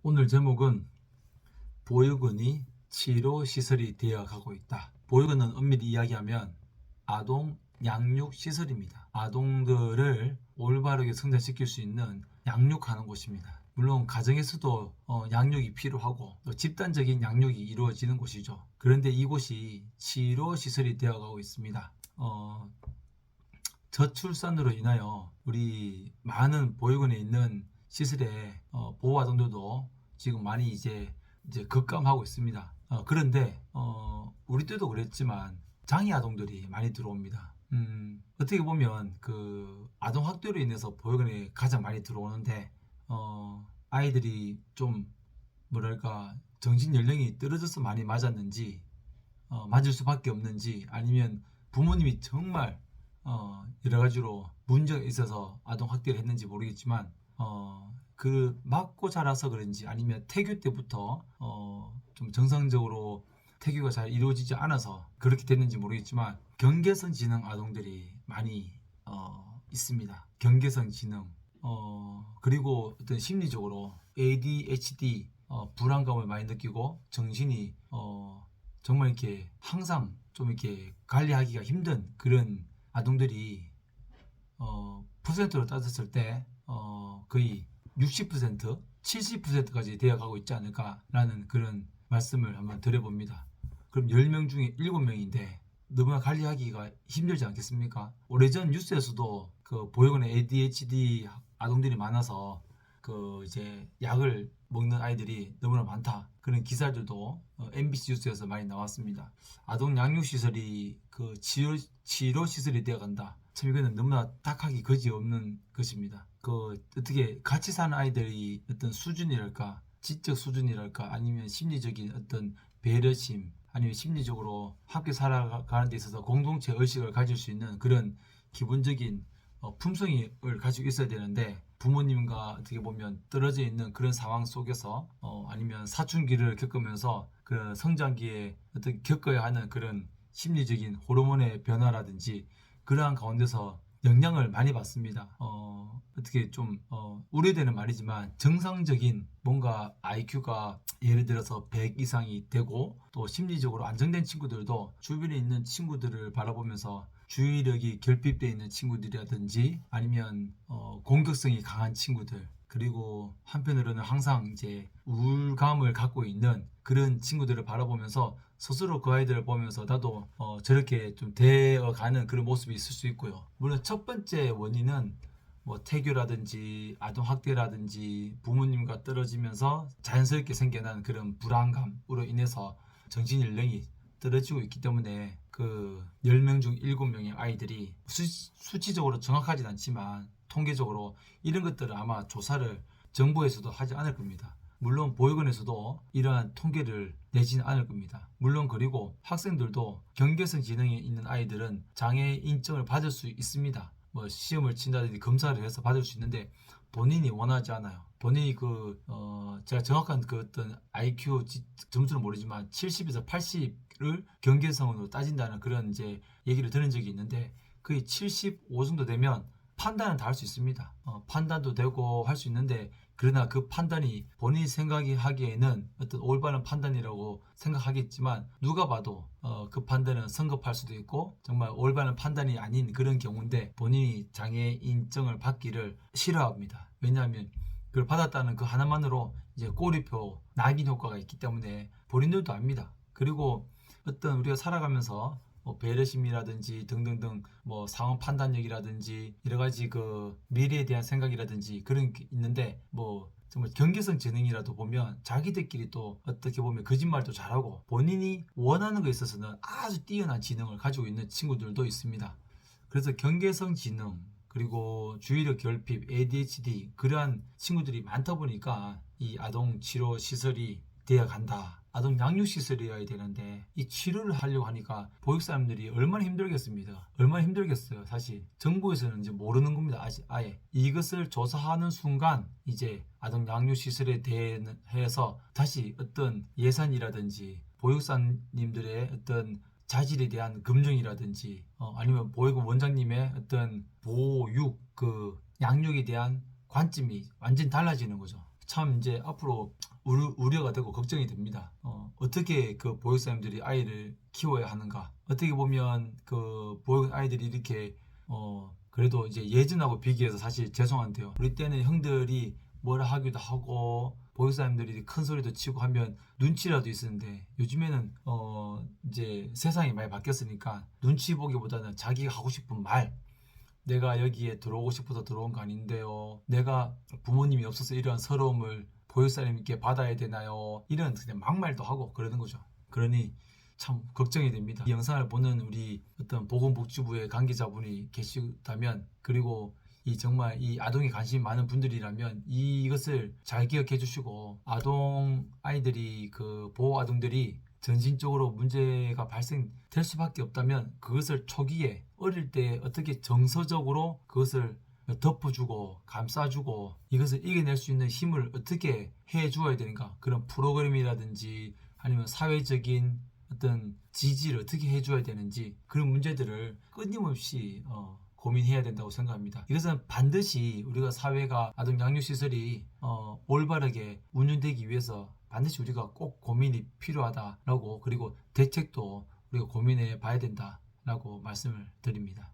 오늘 제목은 보육원이 치료시설이 되어가고 있다. 보육원은 엄밀히 이야기하면 아동 양육시설입니다. 아동들을 올바르게 성장시킬 수 있는 양육하는 곳입니다. 물론 가정에서도 양육이 필요하고 또 집단적인 양육이 이루어지는 곳이죠. 그런데 이곳이 치료시설이 되어가고 있습니다. 저출산으로 인하여 우리 많은 보육원에 있는 시설의 보호아동들도 지금 많이 이제 급감하고 있습니다. 그런데 우리 때도 그랬지만 장애 아동들이 많이 들어옵니다. 어떻게 보면 그 아동 학대로 인해서 보육원에 가장 많이 들어오는데 아이들이 좀 뭐랄까 정신 연령이 떨어져서 많이 맞았는지 맞을 수밖에 없는지 아니면 부모님이 정말 여러 가지로 문제가 있어서 아동 학대를 했는지 모르겠지만 그 맞고 자라서 그런지 아니면 태교 때부터 좀 정상적으로 태교가 잘 이루어지지 않아서 그렇게 됐는지 모르겠지만 경계선 지능 아동들이 많이 있습니다. 경계선 지능 그리고 어떤 심리적으로 ADHD 불안감을 많이 느끼고 정신이 정말 이렇게 항상 좀 이렇게 관리하기가 힘든 그런 아동들이 퍼센트로 따졌을 때 거의 60%, 70%까지 되어가고 있지 않을까라는 그런 말씀을 한번 드려봅니다. 그럼 10명 중에 7명인데 너무나 관리하기가 힘들지 않겠습니까? 오래전 뉴스에서도 그 보육원에 ADHD 아동들이 많아서 그 이제 약을 먹는 아이들이 너무나 많다. 그런 기사들도 MBC 뉴스에서 많이 나왔습니다. 아동 양육시설이 그 치료 시설이 되어간다. 참 이거는 너무나 딱하기 거지없는 것입니다. 그 어떻게 같이 사는 아이들이 어떤 수준이랄까, 지적 수준이랄까, 아니면 심리적인 어떤 배려심, 아니면 심리적으로 함께 살아가는 데 있어서 공동체 의식을 가질 수 있는 그런 기본적인 품성을 가지고 있어야 되는데 부모님과 어떻게 보면 떨어져 있는 그런 상황 속에서 아니면 사춘기를 겪으면서 그 성장기에 어떻게 겪어야 하는 그런 심리적인 호르몬의 변화라든지 그러한 가운데서 영향을 많이 받습니다. 어떻게 좀 우려되는 말이지만 정상적인 뭔가 IQ가 예를 들어서 100 이상이 되고 또 심리적으로 안정된 친구들도 주변에 있는 친구들을 바라보면서 주의력이 결핍되어 있는 친구들이라든지 아니면 공격성이 강한 친구들 그리고 한편으로는 항상 이제 우울감을 갖고 있는 그런 친구들을 바라보면서 스스로 그 아이들을 보면서 나도 저렇게 좀 되어가는 그런 모습이 있을 수 있고요. 물론 첫 번째 원인은 뭐 태교라든지 아동학대라든지 부모님과 떨어지면서 자연스럽게 생겨난 그런 불안감으로 인해서 정신연령이 떨어지고 있기 때문에 그 10명 중 7명의 아이들이 수치적으로 정확하진 않지만 통계적으로 이런 것들을 아마 조사를 정부에서도 하지 않을 겁니다. 물론 보육원에서도 이러한 통계를 내지는 않을 겁니다. 물론 그리고 학생들도 경계성 지능이 있는 아이들은 장애 인정을 받을 수 있습니다. 뭐 시험을 친다든지 검사를 해서 받을 수 있는데 본인이 원하지 않아요. 본인이 제가 정확한 그 어떤 IQ 점수는 모르지만 70에서 80을 경계성으로 따진다는 그런 이제 얘기를 들은 적이 있는데 거의 75 정도 되면 판단은 다 할 수 있습니다. 판단도 되고 할 수 있는데 그러나 그 판단이 본인이 생각이 하기에는 어떤 올바른 판단이라고 생각하겠지만 누가 봐도 그 판단은 성급할 수도 있고 정말 올바른 판단이 아닌 그런 경우인데 본인이 장애 인정을 받기를 싫어합니다. 왜냐하면 그걸 받았다는 그 하나만으로 이제 꼬리표 낙인 효과가 있기 때문에 본인들도 압니다. 그리고 어떤 우리가 살아가면서 뭐 배려심이라든지 등등등 뭐 상황 판단력이라든지 여러 가지 그 미래에 대한 생각이라든지 그런 게 있는데 뭐 정말 경계성 지능이라도 보면 자기들끼리 또 어떻게 보면 거짓말도 잘하고 본인이 원하는 거에 있어서는 아주 뛰어난 지능을 가지고 있는 친구들도 있습니다. 그래서 경계성 지능 그리고 주의력 결핍, ADHD 그러한 친구들이 많다 보니까 이 아동 치료 시설이 되어 간다. 아동 양육 시설이어야 되는데 이 치료를 하려고 하니까 보육 사람들이 얼마나 힘들겠습니다. 얼마나 힘들겠어요. 사실 정부에서는 이제 모르는 겁니다. 아예 이것을 조사하는 순간 이제 아동 양육 시설에 대해서 다시 어떤 예산이라든지 보육사님들의 어떤 자질에 대한 검증이라든지 아니면 보육원 원장님의 어떤 보육 그 양육에 대한 관점이 완전 달라지는 거죠. 참 이제 앞으로 우려가 되고 걱정이 됩니다. 어떻게 그 보육사님들이 아이를 키워야 하는가? 어떻게 보면 그 보육 아이들이 이렇게 그래도 이제 예전하고 비교해서 사실 죄송한데요. 우리 때는 형들이 뭐라 하기도 하고 보육사님들이 큰 소리도 치고 하면 눈치라도 있었는데 요즘에는 이제 세상이 많이 바뀌었으니까 눈치 보기보다는 자기가 하고 싶은 말, 내가 여기에 들어오고 싶어서 들어온 거 아닌데요. 내가 부모님이 없어서 이런 서러움을 보육사님께 받아야 되나요? 이런 그냥 막말도 하고 그러는 거죠. 그러니 참 걱정이 됩니다. 이 영상을 보는 우리 어떤 보건복지부의 관계자분이 계시다면, 그리고 이 정말 이 아동에 관심이 많은 분들이라면 이것을 잘 기억해 주시고, 아동 아이들이 그 보호 아동들이 전신적으로 문제가 발생될 수밖에 없다면 그것을 초기에 어릴 때 어떻게 정서적으로 그것을 덮어주고 감싸주고 이것을 이겨낼 수 있는 힘을 어떻게 해 주어야 되는가, 그런 프로그램이라든지 아니면 사회적인 어떤 지지를 어떻게 해줘야 되는지, 그런 문제들을 끊임없이 고민해야 된다고 생각합니다. 이것은 반드시 우리가 사회가 아동 양육시설이 올바르게 운영되기 위해서 반드시 우리가 꼭 고민이 필요하다라고, 그리고 대책도 우리가 고민해 봐야 된다라고 말씀을 드립니다.